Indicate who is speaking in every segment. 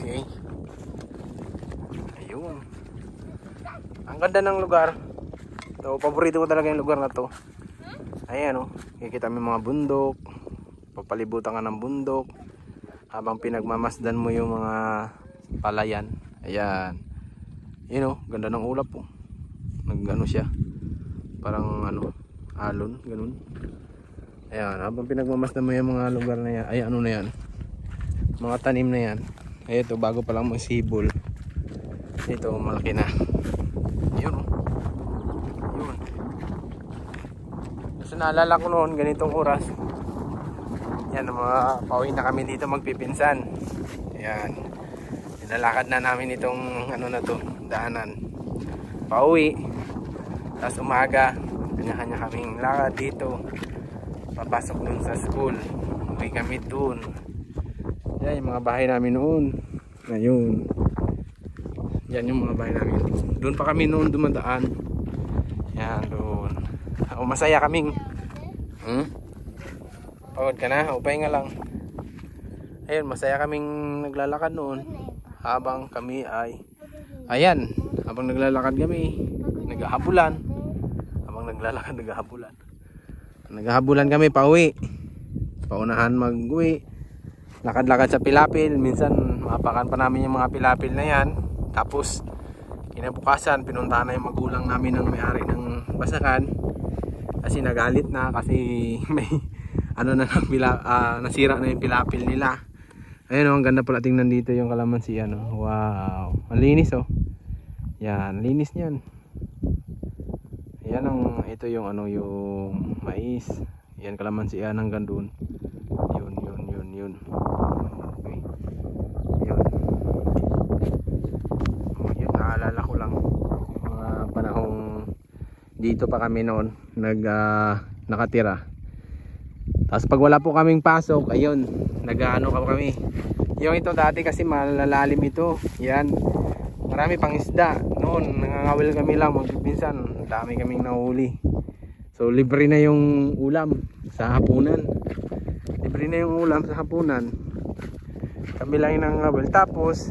Speaker 1: Okay. Ayun. Ang ganda ng lugar. So, paborito ko talaga yung lugar na to. Ayan, oh. Kikita mo yung mga bundok. Papalibutan ka ng bundok. Habang pinagmamasdan mo yung mga palayan. Ayan. Yun, oh. Ganda ng ulap, oh. Nag-ano siya. Parang ano, alon, ganun. Ayan, habang pinagmamasdan mo yung mga lugar na yan. Ay, ano na yan. Mga tanim na yan. Ay, ito, bago pa lang magsibol. Ito, malaki na. Yun, oh. Yun. So, naalala ko noon, ganitong oras. Yan, mga pauwi na kami dito magpipinsan. Ayan. Nilalakad na namin itong ano na to, daanan. Pauwi. Tapos umaga, kanya-kanya kaming lakad dito. Papasok dun sa school. Uwi kami dun. Yan yung mga bahay namin noon. Ayun. Yan yung mga bahay namin. Doon pa kami noon dumadaan. Yan doon. Masaya kaming. Pagod ka na? Upay nga lang. Ayun, masaya kaming naglalakad noon. Habang kami ay ayan, habang naglalakad kami, naghahabulan. Habang naglalakad, naghahabulan kami pauwi. Paunahan mag-uwi. Lakad-lakad sa pilapil. Minsan mapakan pa namin yung mga pilapil na yan. Tapos kinabukasan pinuntahan na yung magulang namin ng may-ari ng basakan. Kasi nagalit na kasi may ano na nasira na yung pilapil nila. Ayun, oh, ang ganda pala tingnan dito yung kalamansi, ano. Wow, ang linis, oh. Yan, linis niyan. Yan ang ito yung ano, yung mais. Yan kalamansi yan hanggang doon. Yun. Okay. Yun. Oh, yun, naalala ko lang mga panahong dito pa kami noon nakatira. Tapos pag wala po kaming pasok, ayun, nag-ano kami. Yung ito dati kasi malalalim ito. Yan. Marami pang isda. Noon, nangangawil kami lang magpipinsan. Dami kaming nahuli. So, libre na yung ulam sa hapunan. Libre na yung ulam sa hapunan. Kami lang yung nangangawil. Tapos,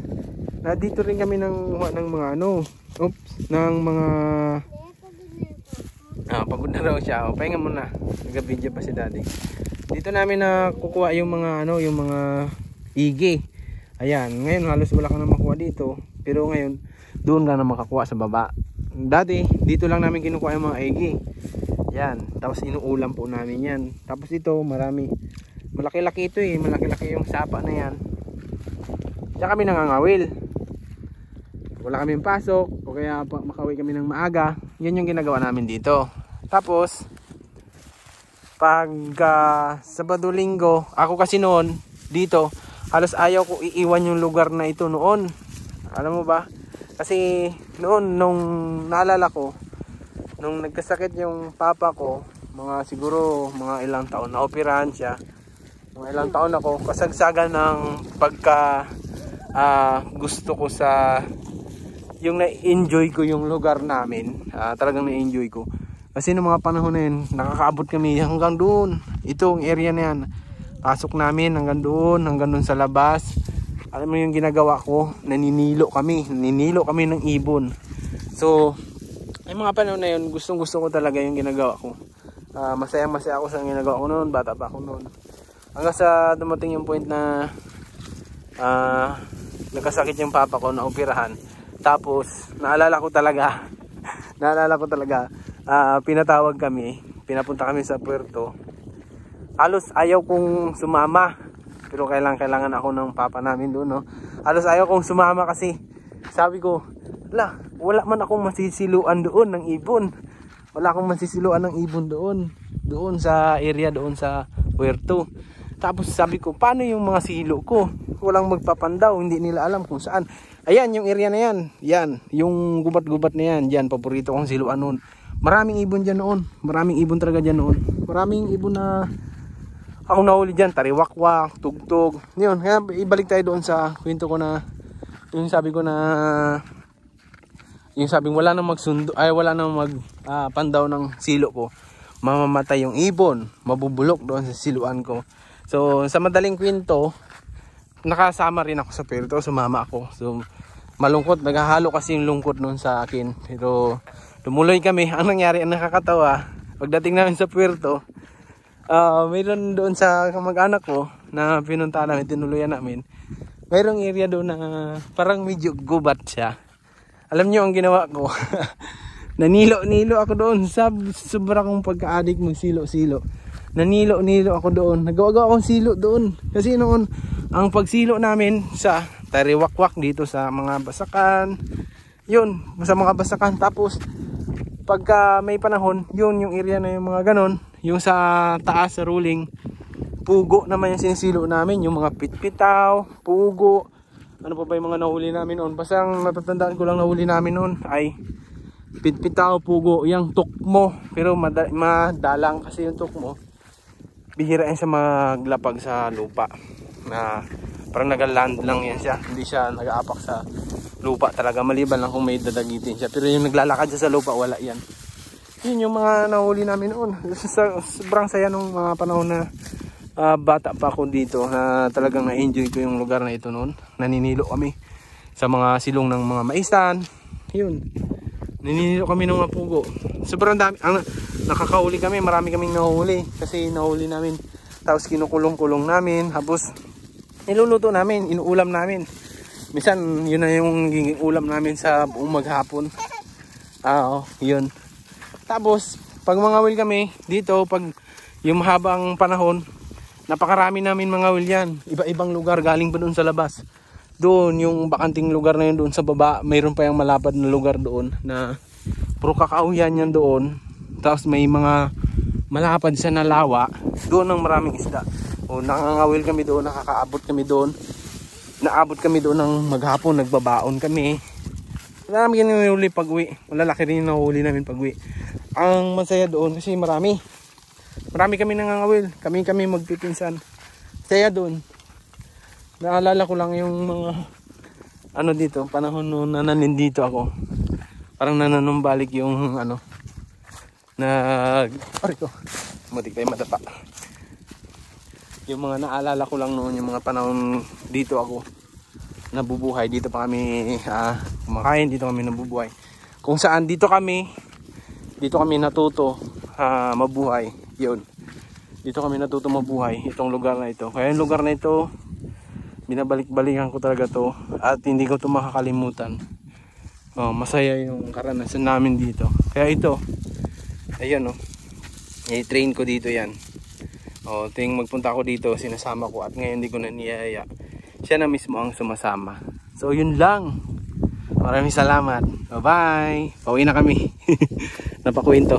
Speaker 1: dito rin kami ng mga ano. Ng mga pagod na raw siya. O, pahinga muna. Nag-video pa si daddy. Dito namin kukuha yung mga ano, yung mga igi. Ayan, ngayon halos wala ka na makuha dito. Pero ngayon, doon ka na makakuha sa baba. Dati, dito lang namin kinukuha yung mga igi. Yan, tapos inuulam po namin yan. Tapos ito, marami. Malaki-laki ito eh, malaki-laki yung sapa na yan. Diyan kami nangangawil. Wala kaming pasok, o kaya makauwi kami ng maaga. Yan yung ginagawa namin dito. Tapos, pag Sabado Linggo, ako kasi noon dito, halos ayaw ko iiwan yung lugar na ito noon. Alam mo ba? Kasi noon, nung naalala ko, nung nagkasakit yung papa ko, siguro mga ilang taon na operahan siya. Mga ilang taon ako, kasagsagan ng pagka gusto ko sa yung na-enjoy ko yung lugar namin. Talagang na-enjoy ko. Kasi noong mga panahon na yun, nakakaabot kami hanggang doon. Itong area na yan. Pasok namin hanggang doon sa labas. Alam mo yung ginagawa ko, naninilo kami ng ibon. So, ay mga panahon na yun, gustong gusto ko talaga yung ginagawa ko. Masaya ako sa ginagawa ko noon, bata pa ako noon. Hanggang sa dumating yung point na nagkasakit yung papa ko na operahan. Tapos, naalala ko talaga, pinatawag kami, pinapunta kami sa puerto. Halos ayaw kong sumama, pero kailangan ako ng papa namin doon, no? Halos ayaw kong sumama kasi sabi ko, wala man akong masisiluan doon ng ibon. Wala akong masisiluan ng ibon doon sa area, doon sa puerto. Tapos sabi ko, paano yung mga silo ko? Walang magpapandaw, hindi nila alam kung saan. Ayan, yung area na yan. Yan, yung gubat-gubat na yan. Diyan, paborito kong siluan noon. Maraming ibon dyan noon. Maraming ibon talaga dyan noon. Maraming ibon na akong nahuli dyan. Tariwakwak, tugtog. Yun, kaya ibalik tayo doon sa kwento ko na yung sabi ko na yung sabing wala nang magsundo, ay wala nang magpandaw ng silo ko. Mamamatay yung ibon. Mabubulok doon sa siluan ko. So, sa madaling kwento, nakasama rin ako sa puerto, sumama ako. So malungkot, naghahalo kasi yung lungkot noon sa akin. Pero tumuloy kami. Ang nangyari, ang nakakatawa, pagdating namin sa puerto, mayroon doon sa kamag-anak ko na pinunta namin, tinuluyan namin. Mayroong area doon na parang medyo gubat siya. Alam niyo ang ginawa ko? Nanilo-nilo ako doon. Sobra kong pagka-addict magsilo-silo. Nanilo-nilo ako doon. Nagawa-gawa akong silo doon. Kasi noon, ang pagsilo namin sa tariwakwak dito sa mga basakan. Yun, sa mga basakan. Tapos, pagka may panahon, yun yung area na yung mga ganon. Yung sa taas, sa ruling, pugo naman yung sinisilo namin. Yung mga pitpitaw, pugo. Ano pa ba yung mga nahuli namin noon? Basta ang natatandaan ko lang nahuli namin noon ay pitpitaw, pugo, yung tukmo. Pero madalang kasi yung tukmo. Bihira yan sa maglapag sa lupa. Na parang nagaland lang yan siya. Hindi siya nag-aapak sa lupa talaga. Maliban lang kung may dadagitin siya. Pero yung naglalakad siya sa lupa, wala yan. Yun yung mga nahuli namin noon. Sobrang saya nung mga panahon na bata pa ako dito. Na talagang na-enjoy ko yung lugar na ito noon. Naninilo kami sa mga silong ng mga maisan. Yun. Naninilo kami ng mga pugo. Sobrang dami. Nakakahuli kami. Marami kaming nahuli. Kasi nahuli namin. Tapos kinukulong-kulong namin. Tapos niluluto namin. Inuulam namin. Minsan yun na yung ulam namin sa buong maghapon. Yun. Tapos pag mga wil kami dito, pag yung mahabang panahon, napakarami namin mga wil yan. Iba-ibang lugar galing pa doon sa labas. Doon yung bakanting lugar na yun doon sa baba, mayroon pa yung malapad na lugar doon na puro kakauyan yan doon. Tapos may mga malapad sa nalawa, doon ang maraming isda. O nakangawil kami doon, nakakaabot kami doon. Naabot kami doon ng maghapon, nagbabaon kami. Wala namin kinahuli pag-uwi. Malalaki rin yung nahuli namin pag-uwi. Ang masaya doon kasi marami kami nangangawil. Kami magpipinsan. Saya doon. Naalala ko lang yung mga dito, panahon noon na nandito ako. Parang nananumbalik yung matik tayo matapa. Yung mga naalala ko lang noon, yung mga panahon dito ako nabubuhay. Dito pa kami kumakain, dito kami nabubuhay. Kung saan dito kami natuto mabuhay. Yun. Dito kami natuto mabuhay, itong lugar na ito. Kaya yung lugar na ito, binabalik-balikan ko talaga to at hindi ko to makakalimutan. Masaya yung karanasan namin dito. Kaya ito, ayun i-train ko dito yan. Ting magpunta ako dito, sinasama ko at ngayon hindi ko na niyaya. Siya na mismo ang sumasama. So yun lang. Maraming salamat. Bye bye. Pauwi na kami. Napakwento.